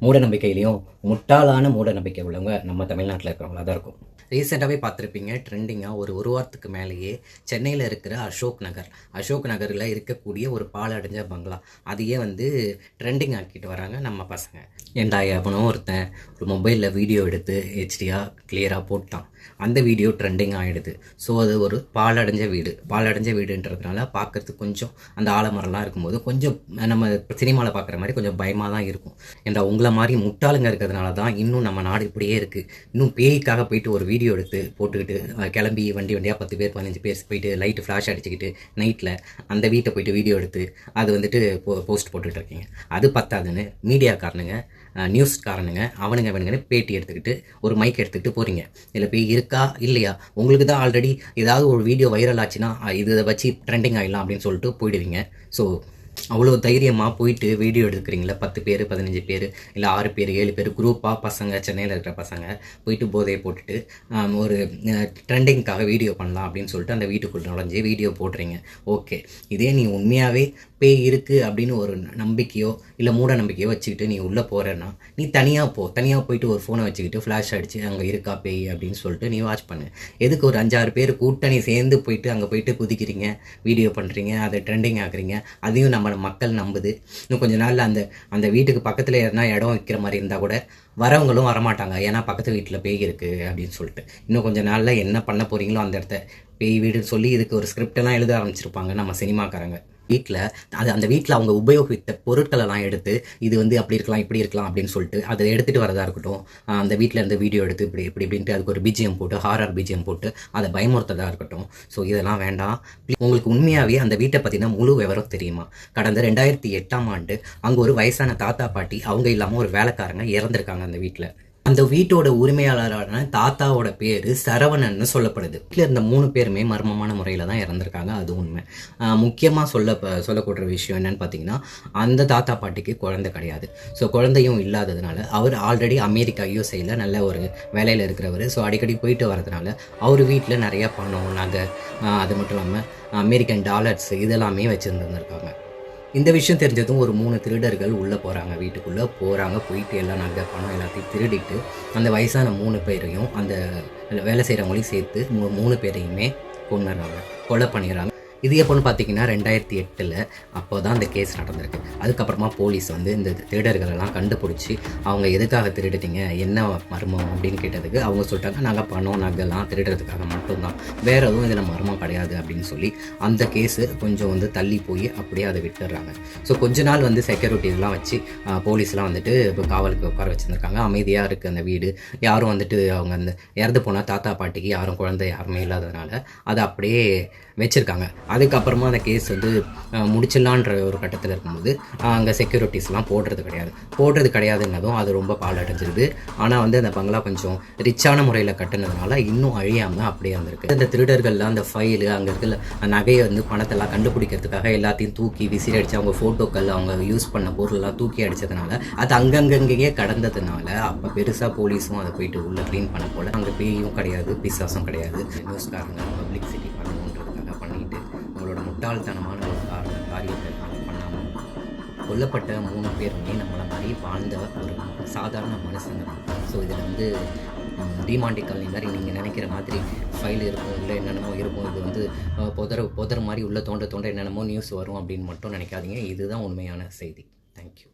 மூட நம்பிக்கையிலையும் முட்டாளான மூட நம்பிக்கை உள்ளவங்க நம்ம தமிழ்நாட்டில் இருக்கிறவங்களா தான் இருக்கும். ரீசெண்டாகவே பார்த்துருப்பீங்க, ட்ரெண்டிங்காக ஒரு வாரத்துக்கு மேலேயே சென்னையில் இருக்கிற அசோக் நகரில் இருக்கக்கூடிய ஒரு பாழடைஞ்ச பங்களா அதையே ட்ரெண்டிங் ஆக்கிட்டு வராங்க நம்ம பசங்க. ஏண்டா எவனோ ஒருத்தன் ஒரு மொபைலில் வீடியோ எடுத்து ஹெச்டியாக கிளியராக போட்டான், அந்த வீடியோ ட்ரெண்டிங் ஆகிடுது. ஸோ அது ஒரு பாழடைஞ்ச வீடுன்றதுனால பார்க்குறதுக்கு கொஞ்சம் அந்த ஆலமரம்லாம் இருக்கும்போது கொஞ்சம் நம்ம சினிமாவில் பார்க்குற மாதிரி கொஞ்சம் பயமாக தான் இருக்கும். ஏன்டா உங்களை மாதிரி முட்டாளுங்க இருக்கிறதுனால தான் இன்னும் நம்ம நாடு இப்படியே இருக்குது. இன்னும் பேய்க்காக போயிட்டு ஒரு வீடியோ எடுத்து போட்டுக்கிட்டு கிளம்பி வண்டியாக 10 பேர் 15 பேர் போயிட்டு லைட்டு ஃப்ளாஷ் அடிச்சுக்கிட்டு நைட்டில் அந்த வீட்டை போயிட்டு வீடியோ எடுத்து அது போஸ்ட் போட்டுக்கிட்டு இருக்கீங்க. அது பத்தாதுன்னு மீடியாக்காரனுங்க, நியூஸ்காரனுங்க அவனுங்கன்னு பேட்டி எடுத்துக்கிட்டு ஒரு மைக் எடுத்துக்கிட்டு போகிறீங்க. இதில் பேய் இருக்கா இல்லையா, உங்களுக்கு தான் ஆல்ரெடி ஏதாவது ஒரு வீடியோ வைரல் ஆச்சுன்னா இதை வச்சு ட்ரெண்டிங் ஆகிடலாம் அப்படின்னு சொல்லிட்டு போயிடுவீங்க. ஸோ அவ்வளோ தைரியமாக போயிட்டு வீடியோ எடுக்கிறீங்களா, 10 பேர் 15 பேர் இல்லை 6 பேர் 7 பேர் குரூப்பாக பசங்க, சென்னையில் இருக்கிற பசங்க போயிட்டு போதையை போட்டுட்டு ஒரு ட்ரெண்டிங்காக வீடியோ பண்ணலாம் அப்படின்னு சொல்லிட்டு அந்த வீட்டுக்குள்ளே நுழைஞ்சி வீடியோ போடுறீங்க. ஓகே, இதே நீ உண்மையாகவே பேய் இருக்குது அப்படின்னு ஒரு நம்பிக்கையோ இல்லை மூட நம்பிக்கையோ வச்சுக்கிட்டு நீ உள்ளே போகிறேன்னா நீ தனியாக போயிட்டு ஒரு ஃபோனை வச்சுக்கிட்டு ஃப்ளாஷ் அடித்து அங்கே இருக்கா பேய் அப்படின்னு சொல்லிட்டு நீ வாட்ச் பண்ணு. எதுக்கு ஒரு 5-6 பேர் கூட்டணி சேர்ந்து போயிட்டு அங்கே போயிட்டு குதிக்கிறீங்க, வீடியோ பண்ணுறீங்க, அதை ட்ரெண்டிங் ஆக்குறீங்க. அதையும் நம்ம மக்கள் நம்புது. இன்னும் கொஞ்ச நாளில் அந்த வீட்டுக்கு பக்கத்தில் எதனா இடம் வைக்கிற மாதிரி இருந்தால் கூட வரவங்களும் வரமாட்டாங்க, ஏன்னா பக்கத்து வீட்டில் பேய் இருக்குது அப்படின்னு சொல்லிட்டு. இன்னும் கொஞ்சம் நாளில் என்ன பண்ண போகிறீங்களோ அந்த இடத்த பேய் வீடுன்னு சொல்லி இதுக்கு ஒரு ஸ்கிரிப்டெல்லாம் எழுத ஆரம்பிச்சிருப்பாங்க நம்ம சினிமாக்காரங்க. அந்த வீட்டில் அவங்க உபயோகித்த பொருட்களெல்லாம் எடுத்து இது அப்படி இருக்கலாம் இப்படி இருக்கலாம் அப்படின்னு சொல்லிட்டு அதை எடுத்துகிட்டு வரதா இருக்கட்டும், அந்த வீட்டில் இருந்து வீடியோ எடுத்து இப்படின்ட்டு அதுக்கு ஒரு பிஜிஎம் போட்டு ஹாரர் பிஜிஎம் போட்டு அதை பயமுறுத்ததாக இருக்கட்டும். ஸோ இதெல்லாம் வேண்டாம். உங்களுக்கு உண்மையாகவே அந்த வீட்டை பற்றின முழு விவரம் தெரியுமா? கடந்த 2008ஆம் ஆண்டு அங்கே ஒரு வயசான தாத்தா பாட்டி அவங்க இல்லாமல் ஒரு வேலைக்காரங்க இறந்துருக்காங்க அந்த வீட்டில். அந்த வீட்டோட உரிமையாளரான தாத்தாவோட பேர் சரவணன்னு சொல்லப்படுது. வீட்டில் இருந்த 3 பேருமே மர்மமான முறையில் தான் இறந்துருக்காங்க, அது உண்மை. முக்கியமாக சொல்லக்கூடிய விஷயம் என்னன்னு பார்த்தீங்கன்னா, அந்த தாத்தா பாட்டிக்கு குழந்தை கிடையாது. ஸோ குழந்தையும் இல்லாததுனால அவர் ஆல்ரெடி அமெரிக்கா யூஎஸ்ஏயில் நல்ல ஒரு வேலையில் இருக்கிறவர். ஸோ அடிக்கடி போயிட்டு வரதுனால அவர் வீட்டில் நிறையா பணம், நகை, அது மட்டும் இல்லாமல் அமெரிக்கன் டாலர்ஸ் இதெல்லாமே வச்சுருந்துருக்காங்க. இந்த விஷயம் தெரிஞ்சதும் ஒரு 3 திருடர்கள் உள்ளே போகிறாங்க, வீட்டுக்குள்ளே போயிட்டு எல்லா நகை பணம் எல்லாத்தையும் திருடிட்டு அந்த வயசான 3 பேரையும் அந்த வேலை செய்கிறவங்களையும் சேர்த்து 3 பேரையுமே கொலை பண்ணிடுறாங்க. இது எப்போன்னு பார்த்தீங்கன்னா 2008 அப்போ தான் அந்த கேஸ் நடந்திருக்கு. அதுக்கப்புறமா போலீஸ் இந்த திருடர்களெல்லாம் கண்டுபிடிச்சி அவங்க எதுக்காக திருடுறீங்க, என்ன மர்மம் அப்படின்னு கேட்டதுக்கு அவங்க சொல்லிட்டாங்க, நாங்கள் பணம் நகைலாம் திருடுறதுக்காக மட்டும்தான், வேறு எதுவும் இதில் மர்மம் கிடையாது அப்படின்னு சொல்லி அந்த கேஸு கொஞ்சம் தள்ளி போய் அப்படியே அதை விட்டுடுறாங்க. ஸோ கொஞ்ச நாள் செக்யூரிட்டிஸ்லாம் வச்சு போலீஸ்லாம் இப்போ காவலுக்கு உட்கார வச்சுருந்துருக்காங்க. அமைதியாக இருக்குது அந்த வீடு. யாரும் அவங்க அந்த இறந்து போனால் தாத்தா பாட்டிக்கு யாரும் குழந்தை யாருமே இல்லாததுனால அதை அப்படியே வச்சுருக்காங்க. அதுக்கப்புறமா அந்த கேஸ் முடிச்சிடலான்ற ஒரு கட்டத்தில் இருக்கும்போது அங்கே செக்யூரிட்டிஸ்லாம் போடுறது கிடையாதுன்னதும் அது ரொம்ப பாழடைஞ்சிருது. ஆனால் அந்த பங்களா கொஞ்சம் ரிச்சான முறையில் கட்டினதுனால இன்னும் அழியாமல் அப்படியே இருந்திருக்கு. இந்த திருடர்கள்லாம் அந்த ஃபைலு அங்கே இருக்கிற நகையை பணத்தெல்லாம் கண்டுபிடிக்கிறதுக்காக எல்லாத்தையும் தூக்கி விசிறி அடித்து அவங்க ஃபோட்டோக்கள் அவங்க யூஸ் பண்ண பொருளெல்லாம் தூக்கி அடித்ததுனால அது அங்கங்கங்கேயே கடந்ததுனால அப்போ பெருசாக போலீஸும் அதை போயிட்டு உள்ளே க்ளீன் பண்ண போல் அங்கே பேயும் கிடையாது, பிசாசும் கிடையாது. நியூஸ்காரங்க பப்ளிசிட்டி பண்ணணுன்றதுக்காக பண்ணிட்டு உங்களோட முட்டாள்தனமான ஒரு காரியத்தை பண்ணாமல் கொல்லப்பட்ட 3 பேருமே நம்மளை மாதிரி வாழ்ந்த ஒரு சாதாரண மனுஷங்க. ஸோ இதில் டிமாண்டி காலனி மாதிரி நீங்கள் நினைக்கிற மாதிரி ஃபைல் இருக்கும், இல்லை என்னென்னமோ இருக்கும், இது புதர் மாதிரி உள்ள தோண்ட என்னென்னமோ நியூஸ் வரும் அப்படின்னு மட்டும் நினைக்காதீங்க. இதுதான் உண்மையான செய்தி. தேங்க்யூ.